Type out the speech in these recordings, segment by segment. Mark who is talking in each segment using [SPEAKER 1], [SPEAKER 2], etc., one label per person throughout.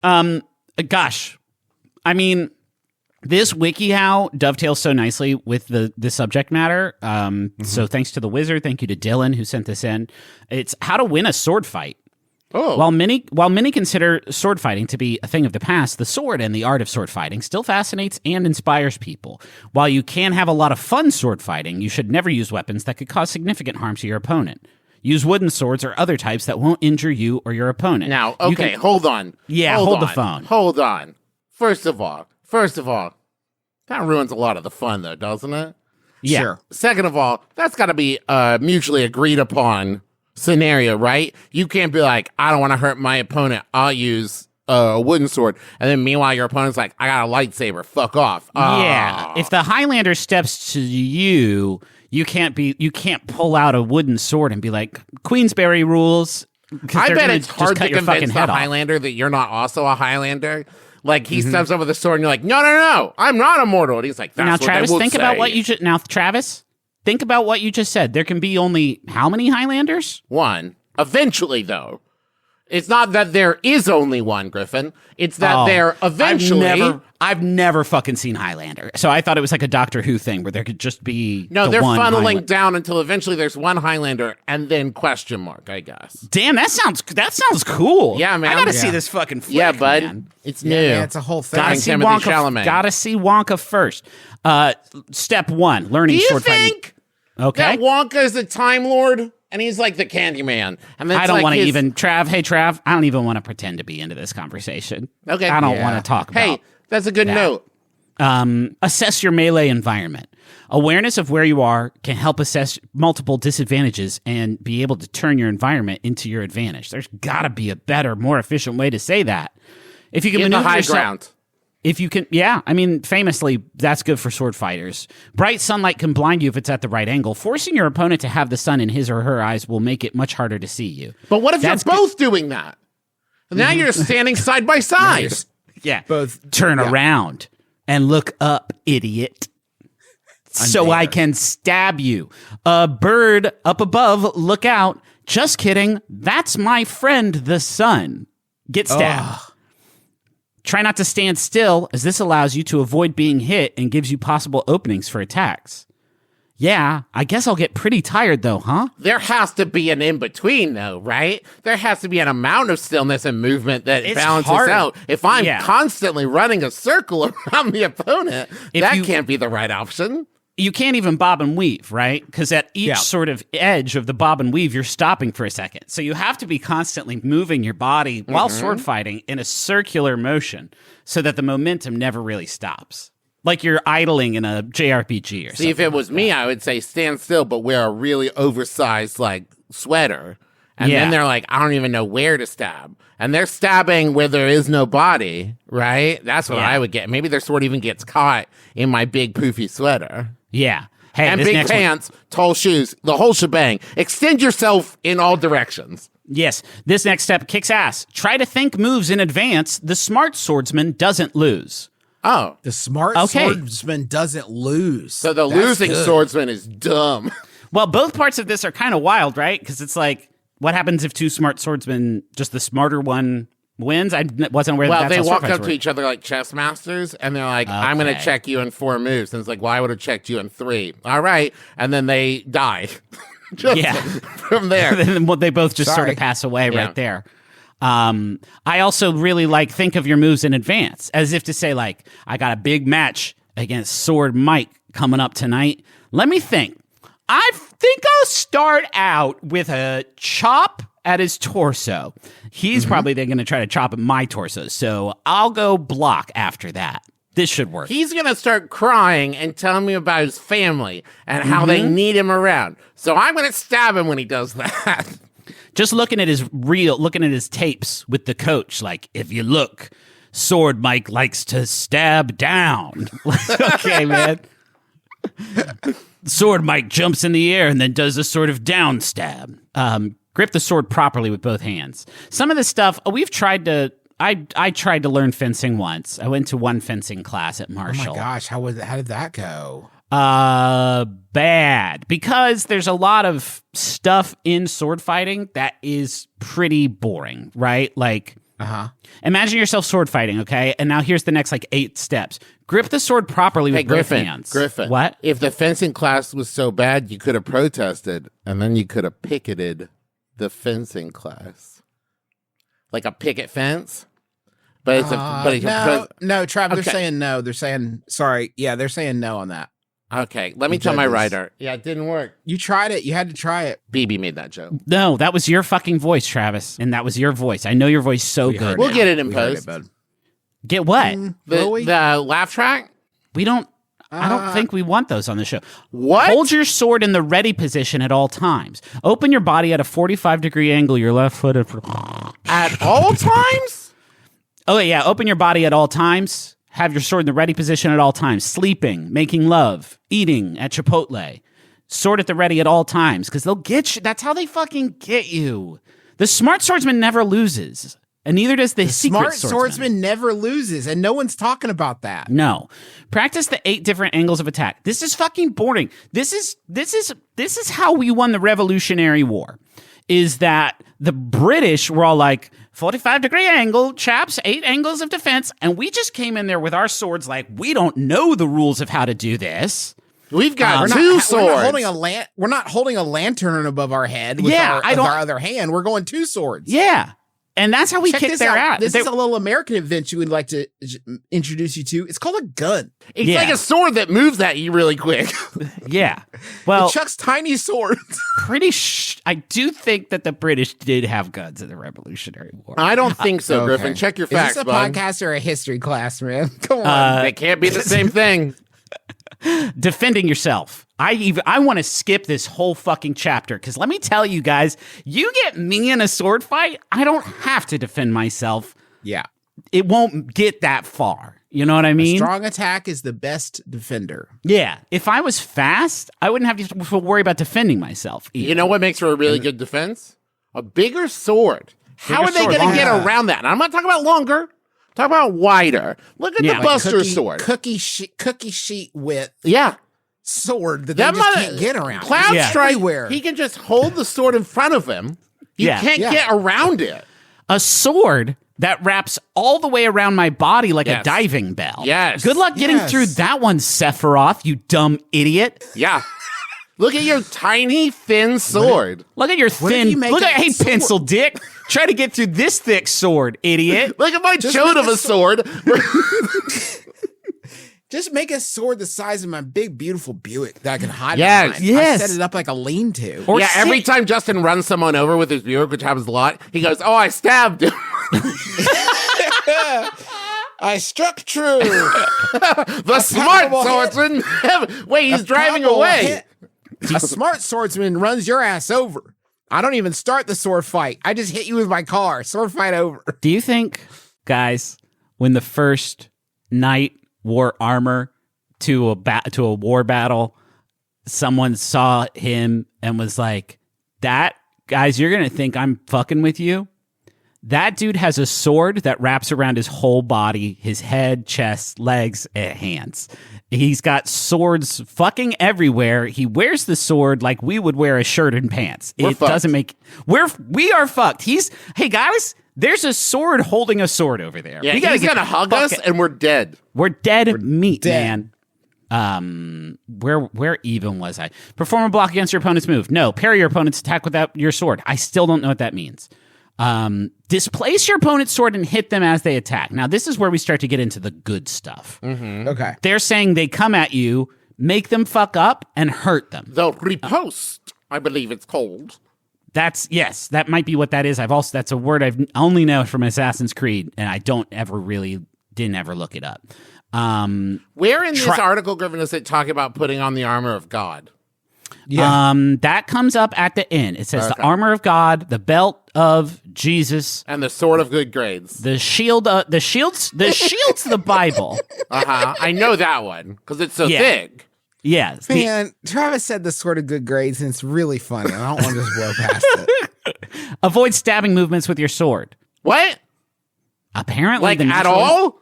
[SPEAKER 1] Gosh, I mean, this WikiHow dovetails so nicely with the subject matter. So thanks to the wizard. Thank you to Dylan who sent this in. It's how to win a sword fight.
[SPEAKER 2] Oh.
[SPEAKER 1] While many consider sword fighting to be a thing of the past, the sword and the art of sword fighting still fascinates and inspires people. While you can have a lot of fun sword fighting, you should never use weapons that could cause significant harm to your opponent. Use wooden swords or other types that won't injure you or your opponent.
[SPEAKER 2] Now, okay, hold on.
[SPEAKER 1] Yeah, hold the phone.
[SPEAKER 2] Hold on. First of all, that ruins a lot of the fun, though, doesn't it?
[SPEAKER 1] Yeah.
[SPEAKER 3] Sure.
[SPEAKER 2] Second of all, that's got to be a mutually agreed upon scenario, right? You can't be like, I don't want to hurt my opponent. I'll use a wooden sword. And then meanwhile, your opponent's like, I got a lightsaber. Fuck off.
[SPEAKER 1] Yeah. If the Highlander steps to you, you can't pull out a wooden sword and be like, Queensberry rules.
[SPEAKER 2] I bet it's hard to convince the Highlander that you're not also a Highlander. Like, he steps up with a sword and you're like, no, I'm not immortal. And he's like, that's
[SPEAKER 1] now,
[SPEAKER 2] what
[SPEAKER 1] Travis,
[SPEAKER 2] they will
[SPEAKER 1] think
[SPEAKER 2] say.
[SPEAKER 1] about what you just... Now, Travis, think about what you just said. There can be only how many Highlanders?
[SPEAKER 2] One. Eventually, though. It's not that there is only one, Griffin. It's that there eventually...
[SPEAKER 1] I've never fucking seen Highlander. So I thought it was like a Doctor Who thing where there could just be
[SPEAKER 2] they're
[SPEAKER 1] one
[SPEAKER 2] funneling
[SPEAKER 1] Highlander
[SPEAKER 2] down until eventually there's one Highlander and then question mark, I guess.
[SPEAKER 1] Damn, that sounds cool.
[SPEAKER 2] Yeah, man.
[SPEAKER 1] I gotta see this fucking flick,
[SPEAKER 2] yeah, bud.
[SPEAKER 1] man.
[SPEAKER 2] It's new.
[SPEAKER 3] Yeah, it's a whole thing.
[SPEAKER 1] Gotta see
[SPEAKER 2] Timothy
[SPEAKER 1] Wonka.
[SPEAKER 2] Chalamet.
[SPEAKER 1] Gotta see Wonka first. Step one: learning sword fighting.
[SPEAKER 2] Do you think
[SPEAKER 1] Okay.
[SPEAKER 2] that Wonka is a Time Lord? And he's like the Candyman. And
[SPEAKER 1] I don't want to even... Trav, I don't even want to pretend to be into this conversation.
[SPEAKER 2] Okay.
[SPEAKER 1] I don't want to talk about...
[SPEAKER 2] Hey, that's a good note.
[SPEAKER 1] Assess your melee environment. Awareness of where you are can help assess multiple disadvantages and be able to turn your environment into your advantage. There's got to be a better, more efficient way to say that. If you can
[SPEAKER 2] In the
[SPEAKER 1] maneuver
[SPEAKER 2] high
[SPEAKER 1] yourself,
[SPEAKER 2] ground.
[SPEAKER 1] if you can, yeah, I mean, famously, that's good for sword fighters. Bright sunlight can blind you if it's at the right angle. Forcing your opponent to have the sun in his or her eyes will make it much harder to see you.
[SPEAKER 2] But what if you're both doing that? And now you're standing side by side.
[SPEAKER 1] Yeah.
[SPEAKER 3] Both
[SPEAKER 1] turn around and look up, idiot. So I can stab you. A bird up above, look out. Just kidding. That's my friend, the sun. Get stabbed. Try not to stand still, as this allows you to avoid being hit and gives you possible openings for attacks. Yeah, I guess I'll get pretty tired though, huh?
[SPEAKER 2] There has to be an in-between, though, right? There has to be an amount of stillness and movement that balances out. If I'm constantly running a circle around the opponent, that can't be the right option.
[SPEAKER 1] You can't even bob and weave, right? Because at each sort of edge of the bob and weave, you're stopping for a second. So you have to be constantly moving your body while sword fighting in a circular motion so that the momentum never really stops. Like you're idling in a JRPG or something.
[SPEAKER 2] See, if it was me, I would say stand still, but wear a really oversized, like, sweater. And then they're like, I don't even know where to stab. And they're stabbing where there is no body, right? That's what I would get. Maybe their sword even gets caught in my big poofy sweater.
[SPEAKER 1] Yeah. Hey,
[SPEAKER 2] and big pants, tall shoes, the whole shebang. Extend yourself in all directions.
[SPEAKER 1] Yes. This next step kicks ass. Try to think moves in advance. The Smart Swordsman doesn't lose.
[SPEAKER 2] Oh.
[SPEAKER 3] The Smart Swordsman doesn't lose.
[SPEAKER 2] So the losing swordsman is dumb.
[SPEAKER 1] Well, both parts of this are kind of wild, right? Because it's like, what happens if two smart swordsmen, just the smarter one wins? I wasn't aware
[SPEAKER 2] that that's
[SPEAKER 1] how
[SPEAKER 2] they walk up
[SPEAKER 1] work.
[SPEAKER 2] to each other like chess masters, and they're like, I'm going to check you in 4 moves. And it's like, well, I would have checked you in 3. All right. And then they die. From there.
[SPEAKER 1] Then they both just sort of pass away right there. I also really like think of your moves in advance, as if to say, like, I got a big match against Sword Mike coming up tonight. Let me think. I think I'll start out with a chop at his torso. He's probably then going to try to chop at my torso, so I'll go block after that. This should work.
[SPEAKER 2] He's going to start crying and telling me about his family and how they need him around. So I'm going to stab him when he does that.
[SPEAKER 1] Just looking at his tapes with the coach, like, if you look, Sword Mike likes to stab down. Okay, man. Sword Mike jumps in the air and then does a sort of down stab. Grip the sword properly with both hands. Some of this stuff, we've tried to... I tried to learn fencing once. I went to one fencing class at Marshall.
[SPEAKER 3] Oh my gosh, how did that go?
[SPEAKER 1] Bad. Because there's a lot of stuff in sword fighting that is pretty boring, right? Like, Imagine yourself sword fighting, okay? And now here's the next 8 steps. Grip the sword properly with both hands.
[SPEAKER 2] Griffin.
[SPEAKER 1] What?
[SPEAKER 2] If the fencing class was so bad, you could have protested, and then you could have picketed the fencing class. Like a picket fence? But it's
[SPEAKER 3] no, Trav, they're
[SPEAKER 2] Okay.
[SPEAKER 3] saying no. They're saying, sorry. Yeah, they're saying no on that.
[SPEAKER 2] Okay, let me tell my writer. Yeah, it didn't work.
[SPEAKER 3] You tried it. You had to try it.
[SPEAKER 2] BB made that joke.
[SPEAKER 1] No, that was your fucking voice, Travis. And that was your voice. I know your voice so good.
[SPEAKER 2] We'll get it in
[SPEAKER 3] We heard
[SPEAKER 2] post.
[SPEAKER 3] it, bud.
[SPEAKER 1] Get what?
[SPEAKER 2] The laugh track?
[SPEAKER 1] We don't... I don't think we want those on the show.
[SPEAKER 2] What?
[SPEAKER 1] Hold your sword in the ready position at all times. Open your body at a 45-degree angle. Your left foot...
[SPEAKER 2] At all times?
[SPEAKER 1] Oh, yeah. Open your body at all times. Have your sword in the ready position at all times. Sleeping, making love, eating at Chipotle. Sword at the ready at all times, because they'll get you. That's how they fucking get you. The smart swordsman never loses, and neither does the secret
[SPEAKER 3] Smart swordsman never loses, and no one's talking about that.
[SPEAKER 1] No. Practice the 8 different angles of attack. This is fucking boring. This is how we won the Revolutionary War. Is that the British were all like 45-degree angle, chaps, 8 angles of defense, and we just came in there with our swords like we don't know the rules of how to do this.
[SPEAKER 2] We've got
[SPEAKER 3] We're
[SPEAKER 2] two
[SPEAKER 3] not
[SPEAKER 2] swords.
[SPEAKER 3] we're not holding a lantern above our head with,
[SPEAKER 1] Yeah,
[SPEAKER 3] with our other hand. We're going 2 swords.
[SPEAKER 1] Yeah. And that's how we
[SPEAKER 3] Check
[SPEAKER 1] kick
[SPEAKER 3] this
[SPEAKER 1] their
[SPEAKER 3] out.
[SPEAKER 1] ass.
[SPEAKER 3] This is a little American invention we'd like to introduce you to. It's called a gun.
[SPEAKER 2] It's
[SPEAKER 1] Yeah.
[SPEAKER 2] like a sword that moves at you really quick.
[SPEAKER 1] Yeah. Well,
[SPEAKER 3] It chucks tiny swords.
[SPEAKER 1] I do think that the British did have guns in the Revolutionary War.
[SPEAKER 2] I don't think so,
[SPEAKER 3] Okay.
[SPEAKER 2] Griffin. Check your facts,
[SPEAKER 3] Is this a
[SPEAKER 2] bud.
[SPEAKER 3] podcast or a history class, man? Come on.
[SPEAKER 2] They can't be the same thing.
[SPEAKER 1] Defending yourself. I want to skip this whole fucking chapter because let me tell you guys, you get me in a sword fight, I don't have to defend myself.
[SPEAKER 3] Yeah.
[SPEAKER 1] It won't get that far. You know what I mean?
[SPEAKER 3] Strong attack is the best defender.
[SPEAKER 1] Yeah. If I was fast, I wouldn't have to worry about defending myself.
[SPEAKER 2] You know what makes for a really good defense? A bigger sword. How are they
[SPEAKER 1] sword.
[SPEAKER 2] going to get
[SPEAKER 3] Yeah.
[SPEAKER 2] around that? And I'm not talking about longer. I'm talking about wider. Look at
[SPEAKER 1] Yeah,
[SPEAKER 2] the
[SPEAKER 1] like
[SPEAKER 2] Buster sword.
[SPEAKER 3] Cookie sheet width
[SPEAKER 2] Yeah.
[SPEAKER 3] sword that
[SPEAKER 2] That
[SPEAKER 3] they just
[SPEAKER 2] mother-
[SPEAKER 3] can't get around.
[SPEAKER 2] Cloud
[SPEAKER 1] Yeah.
[SPEAKER 2] Strike,
[SPEAKER 3] Everywhere.
[SPEAKER 2] he can just hold the sword in front of him. You
[SPEAKER 1] Yeah.
[SPEAKER 2] can't
[SPEAKER 3] Yeah.
[SPEAKER 2] get around it.
[SPEAKER 1] A sword that wraps all the way around my body like a
[SPEAKER 2] Yes.
[SPEAKER 1] diving bell.
[SPEAKER 2] Yes.
[SPEAKER 1] Good luck getting
[SPEAKER 3] Yes.
[SPEAKER 1] through that one, Sephiroth, you dumb idiot.
[SPEAKER 2] Yeah. Look at your tiny, thin sword.
[SPEAKER 1] Look at your
[SPEAKER 3] if
[SPEAKER 1] thin.
[SPEAKER 3] you make
[SPEAKER 1] Look at
[SPEAKER 3] a
[SPEAKER 1] hey,
[SPEAKER 3] sword-
[SPEAKER 1] pencil dick. Try to get through this thick sword, idiot.
[SPEAKER 2] Look at my chode
[SPEAKER 3] make
[SPEAKER 2] of
[SPEAKER 3] a
[SPEAKER 2] a sword.
[SPEAKER 3] Just make a sword the size of my big, beautiful Buick that I can hide
[SPEAKER 2] Yes.
[SPEAKER 3] behind.
[SPEAKER 1] Yes.
[SPEAKER 3] I set it up like a lean-to.
[SPEAKER 1] Or
[SPEAKER 2] Yeah, every
[SPEAKER 1] sit-
[SPEAKER 2] time Justin runs someone over with his Buick, which happens a lot, he goes, "Oh, I stabbed him."
[SPEAKER 3] I struck true.
[SPEAKER 2] The smart
[SPEAKER 3] powerful
[SPEAKER 2] swordsman. Wait, he's driving
[SPEAKER 3] Powerful
[SPEAKER 2] away.
[SPEAKER 3] hit. A smart swordsman runs your ass over. I don't even start the sword fight. I just hit you with my car. Sword fight over.
[SPEAKER 1] Do you think, guys, when the first knight wore armor to a war battle, someone saw him and was like, "That guys, you're gonna think I'm fucking with you." That dude has a sword that wraps around his whole body, his head, chest, legs, and hands. He's got swords fucking everywhere. He wears the sword like we would wear a shirt and pants.
[SPEAKER 2] We're
[SPEAKER 1] It
[SPEAKER 2] fucked.
[SPEAKER 1] doesn't make we are fucked. Hey guys, there's a sword holding a sword over there.
[SPEAKER 2] Yeah,
[SPEAKER 1] we gotta
[SPEAKER 2] he's
[SPEAKER 1] get
[SPEAKER 2] gonna hug
[SPEAKER 1] fuck
[SPEAKER 2] us,
[SPEAKER 1] it.
[SPEAKER 2] and we're dead.
[SPEAKER 1] We're dead meat,
[SPEAKER 3] dead.
[SPEAKER 1] man. Where even was I? Perform a block against your opponent's move. No, parry your opponent's attack without your sword. I still don't know what that means. Displace your opponent's sword and hit them as they attack. Now, this is where we start to get into the good stuff.
[SPEAKER 3] Okay.
[SPEAKER 1] They're saying they come at you, make them fuck up, and hurt them.
[SPEAKER 2] The riposte, I believe it's called.
[SPEAKER 1] That might be what that is. That's a word I've only know from Assassin's Creed, and I didn't ever look it up.
[SPEAKER 2] Where in this article, Griffin, is it talking about putting on the armor of God?
[SPEAKER 3] Yeah.
[SPEAKER 1] That comes up at the end. It says the armor of God, the belt of Jesus,
[SPEAKER 2] And the sword of good grades.
[SPEAKER 1] the shield's the Bible.
[SPEAKER 2] I know that one because it's so
[SPEAKER 1] Yeah.
[SPEAKER 2] thick.
[SPEAKER 1] Yeah.
[SPEAKER 3] Man, Travis said the sword of good grades, and it's really funny. I don't want to just blow past it.
[SPEAKER 1] Avoid stabbing movements with your sword.
[SPEAKER 2] What?
[SPEAKER 1] Apparently,
[SPEAKER 2] Like
[SPEAKER 1] the
[SPEAKER 2] at
[SPEAKER 1] natural,
[SPEAKER 2] all?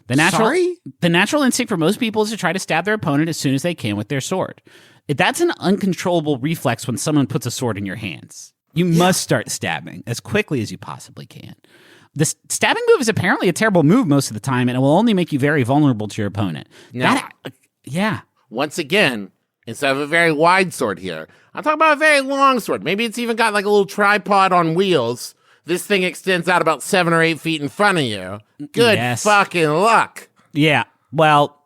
[SPEAKER 1] The natural,
[SPEAKER 3] Sorry?
[SPEAKER 1] the natural instinct for most people is to try to stab their opponent as soon as they can with their sword. That's an uncontrollable reflex when someone puts a sword in your hands. You must start stabbing as quickly as you possibly can. The stabbing move is apparently a terrible move most of the time, and it will only make you very vulnerable to your opponent.
[SPEAKER 2] Now,
[SPEAKER 1] yeah.
[SPEAKER 2] Once again, instead of a very wide sword here, I'm talking about a very long sword. Maybe it's even got like a little tripod on wheels. This thing extends out about 7 or 8 feet in front of you. Good fucking luck.
[SPEAKER 1] Yeah. Well,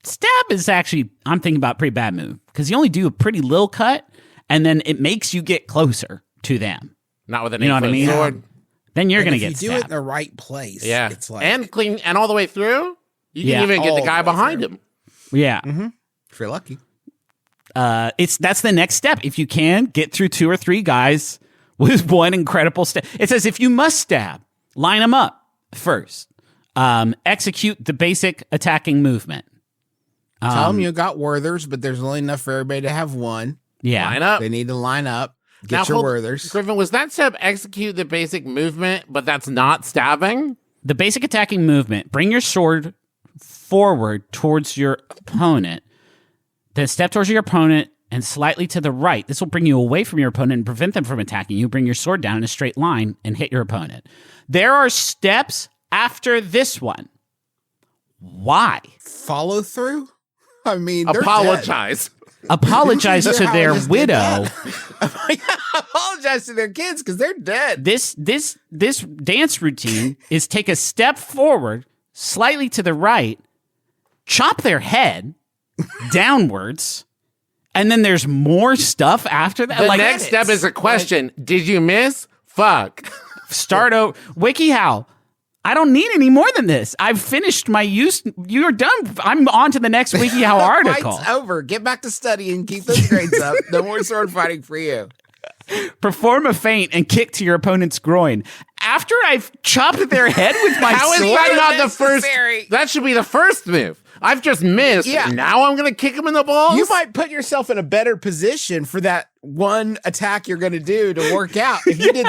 [SPEAKER 1] stab is actually, I'm thinking about a pretty bad move because you only do a pretty little cut, and then it makes you get closer to them.
[SPEAKER 2] Not with an
[SPEAKER 1] 8-foot sword. Then you're going to get
[SPEAKER 3] stabbed. If you do it in the right place, it's like...
[SPEAKER 2] And clean, and all the way through, you can even get the guy behind him.
[SPEAKER 1] Yeah.
[SPEAKER 3] Mm-hmm. If you're lucky.
[SPEAKER 1] That's the next step. If you can, get through 2 or 3 guys with one incredible stab. It says if you must stab, line them up first. Execute the basic attacking movement.
[SPEAKER 3] Tell them you got Werthers, but there's only enough for everybody to have one.
[SPEAKER 1] Yeah.
[SPEAKER 2] Line up.
[SPEAKER 3] They need to line up. Get your Werthers.
[SPEAKER 2] Griffin, was that step execute the basic movement, but that's not stabbing?
[SPEAKER 1] The basic attacking movement, bring your sword forward towards your opponent, then step towards your opponent and slightly to the right. This will bring you away from your opponent and prevent them from attacking you. Bring your sword down in a straight line and hit your opponent. There are steps after this one. Why?
[SPEAKER 3] Follow through? I mean,
[SPEAKER 2] apologize.
[SPEAKER 1] Apologize to their widow.
[SPEAKER 3] Apologize to their kids because they're dead.
[SPEAKER 1] This dance routine is take a step forward, slightly to the right, chop their head downwards, and then there's more stuff after that.
[SPEAKER 2] The next step is a question. Did you miss? Fuck.
[SPEAKER 1] Start over. WikiHow. I don't need any more than this. I've finished my use. You're done. I'm on to the next WikiHow article.
[SPEAKER 3] Fight's over. Get back to studying. Keep those grades up. No more sword fighting for you.
[SPEAKER 1] Perform a feint and kick to your opponent's groin. After I've chopped their head with my
[SPEAKER 2] How
[SPEAKER 1] sword?
[SPEAKER 2] is that not the first? That should be the first move. I've just missed.
[SPEAKER 3] Yeah.
[SPEAKER 2] Now I'm going to kick him in the balls?
[SPEAKER 3] You might put yourself in a better position for that one attack you're going to do to work out. If you did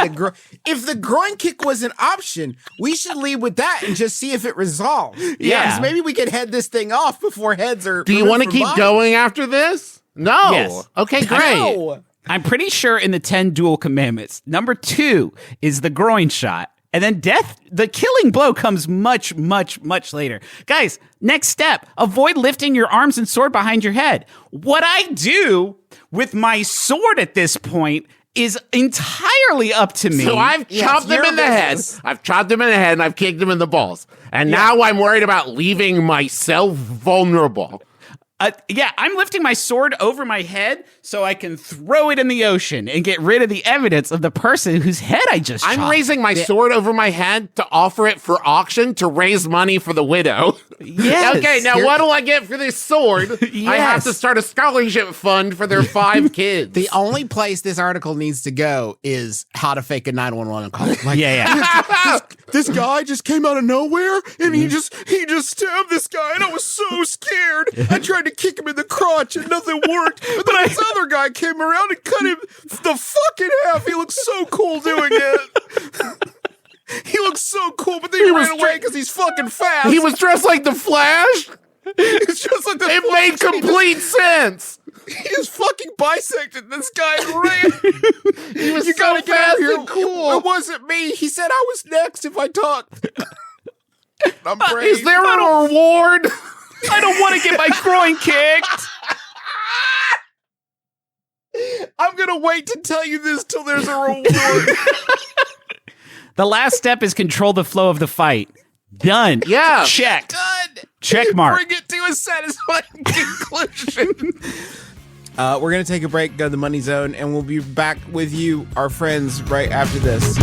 [SPEAKER 3] if the groin kick was an option, we should lead with that and just see if it resolves.
[SPEAKER 1] Yeah.
[SPEAKER 3] Maybe we could head this thing off before heads are...
[SPEAKER 2] Do you want to keep going after this? No.
[SPEAKER 1] Yes.
[SPEAKER 2] Okay, great.
[SPEAKER 3] No.
[SPEAKER 1] I'm pretty sure in the 10 dual commandments, number 2 is the groin shot. And then the killing blow comes much, much, much later. Guys, next step, avoid lifting your arms and sword behind your head. What I do with my sword at this point is entirely up to me.
[SPEAKER 2] So I've chopped them in the head. I've chopped them in the head and I've kicked them in the balls. And now I'm worried about leaving myself vulnerable.
[SPEAKER 1] I'm lifting my sword over my head so I can throw it in the ocean and get rid of the evidence of the person whose head I just chopped.
[SPEAKER 2] I'm raising my sword over my head to offer it for auction to raise money for the widow.
[SPEAKER 1] Yes.
[SPEAKER 2] Okay, now what do I get for this sword? I have to start a scholarship fund for their 5 kids.
[SPEAKER 3] The only place this article needs to go is how to fake a 911 call.
[SPEAKER 1] Like,
[SPEAKER 3] this guy just came out of nowhere and he just stabbed this guy and I was so scared. I tried to kick him in the crotch and nothing worked. But then this other guy came around and cut him the fuck in half. He looked so cool doing it. He looks so cool, but then he ran away because he's fucking fast.
[SPEAKER 2] He was dressed like the Flash.
[SPEAKER 3] It's just like
[SPEAKER 2] it made complete sense.
[SPEAKER 3] He just fucking bisected this guy and ran.
[SPEAKER 2] He was so fast and cool.
[SPEAKER 3] It wasn't me. He said I was next if I talked. I'm brave.
[SPEAKER 2] Is there a reward?
[SPEAKER 1] I don't want to get my groin kicked.
[SPEAKER 3] I'm going to wait to tell you this till there's a reward.
[SPEAKER 1] The last step is control the flow of the fight. Done.
[SPEAKER 2] Yeah.
[SPEAKER 1] Check.
[SPEAKER 3] Done.
[SPEAKER 1] Check mark.
[SPEAKER 3] Bring it to a satisfying conclusion. We're going to take a break, go to the Money Zone, and we'll be back with you, our friends, right after this.